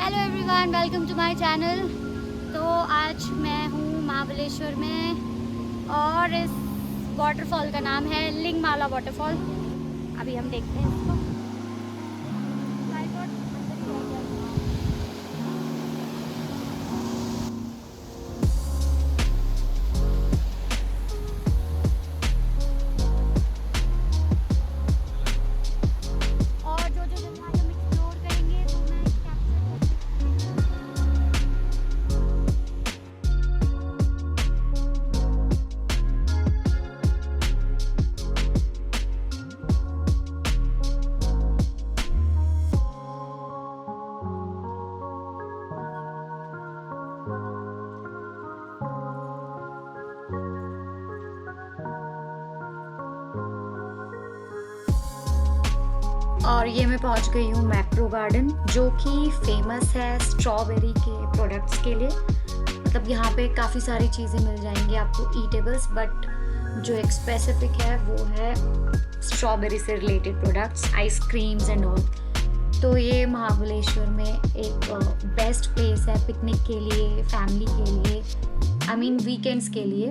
Hello everyone, welcome to my channel. तो आज मैं हूँ महाबलेश्वर में और इस वाटरफॉल का नाम है लिंगमाला वाटरफॉल। अभी हम देखते हैं इसको। और जो जो जगह हम एक्सप्लोर करेंगे वो मैं कैप्चर और ये मैं पहुंच गई हूँ मैप्रो गार्डन, जो कि फेमस है स्ट्रॉबेरी के प्रोडक्ट्स के लिए। मतलब यहाँ पे काफ़ी सारी चीज़ें मिल जाएंगी आपको ईटेबल्स, बट जो एक स्पेसिफिक है वो है स्ट्रॉबेरी से related products, ice creams and all. तो ये महाबलेश्वर में एक बेस्ट प्लेस है पिकनिक के लिए, फैमिली के लिए, आई मीन वीकेंड्स के लिए।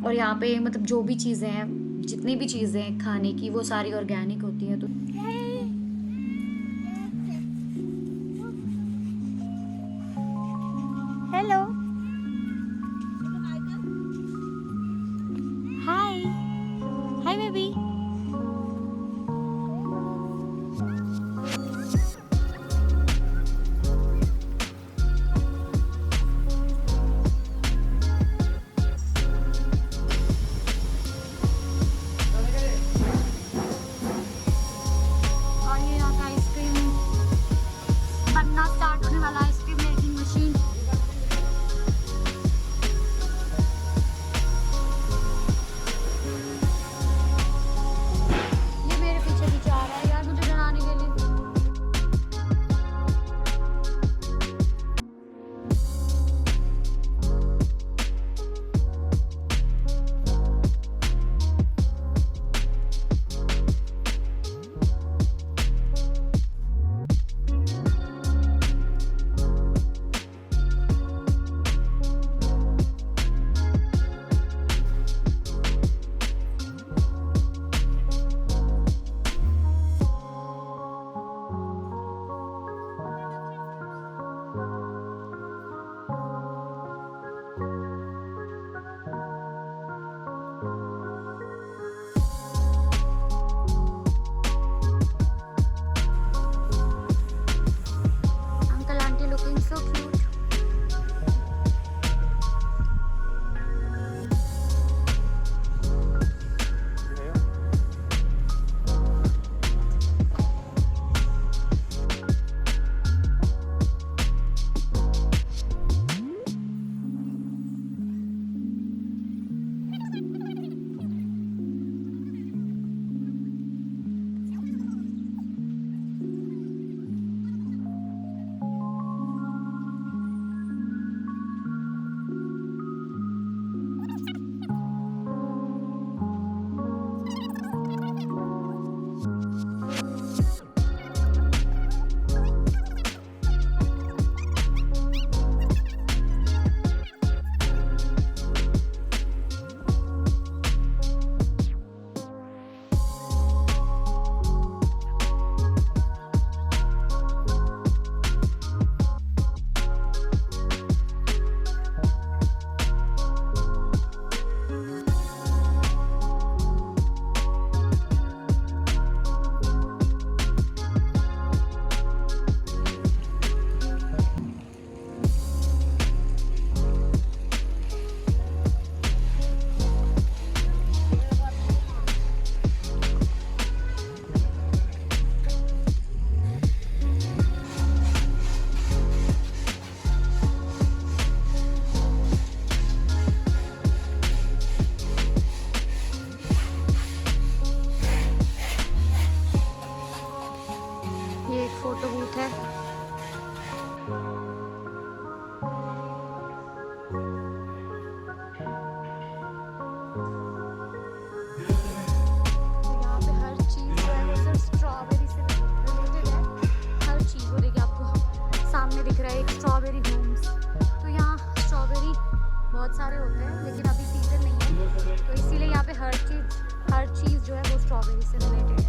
और यहाँ पे मतलब जो भी चीज़ें हैं, जितनी भी चीज़ें हैं खाने की, वो सारी ऑर्गेनिक होती हैं। तो हेलो, हाय हाय बेबी। स्ट्रॉबेरी से रिलेटेड है।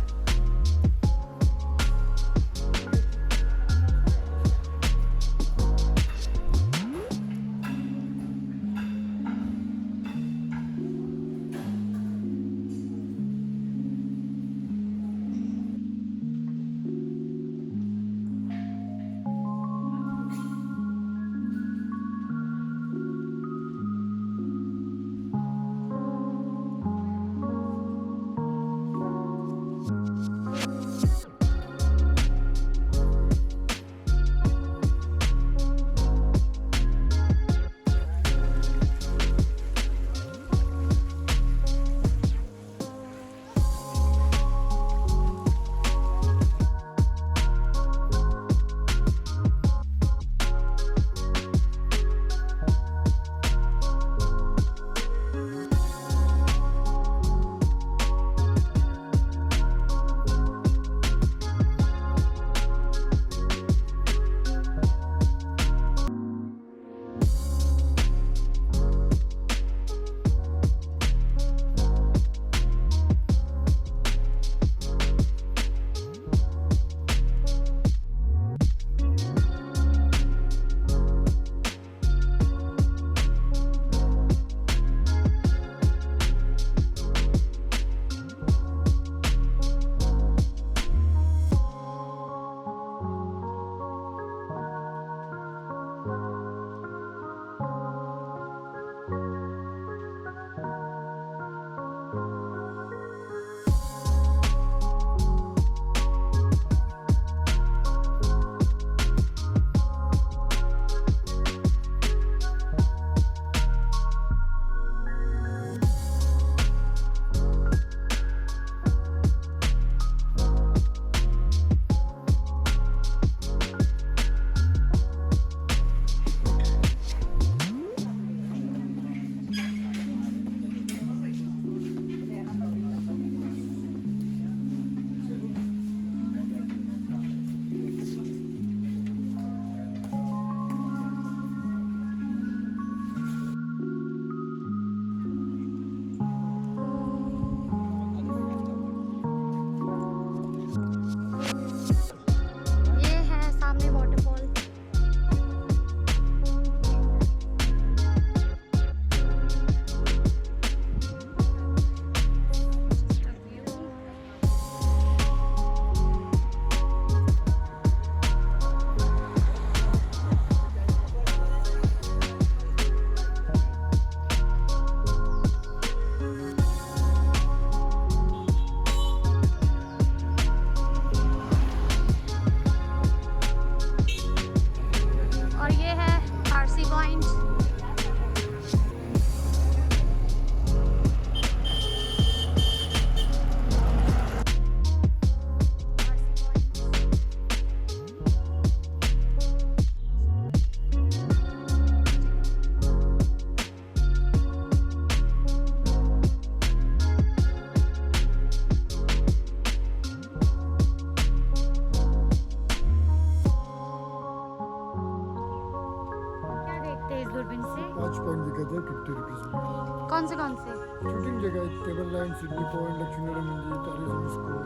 कौन से शूटिंग जगह table line Sydney point Lakshmi मंदिर तारी स्कूल।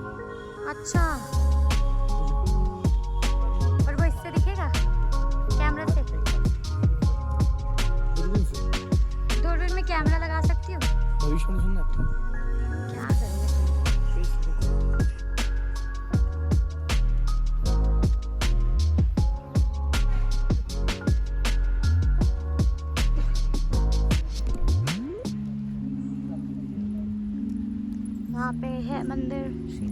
अच्छा, और वो इससे दिखेगा कैमरा से? दूरबीन में कैमरा लगा सकती हो? भविष्य में सुनना क्या करोगे? वहाँ पे है मंदिर श्री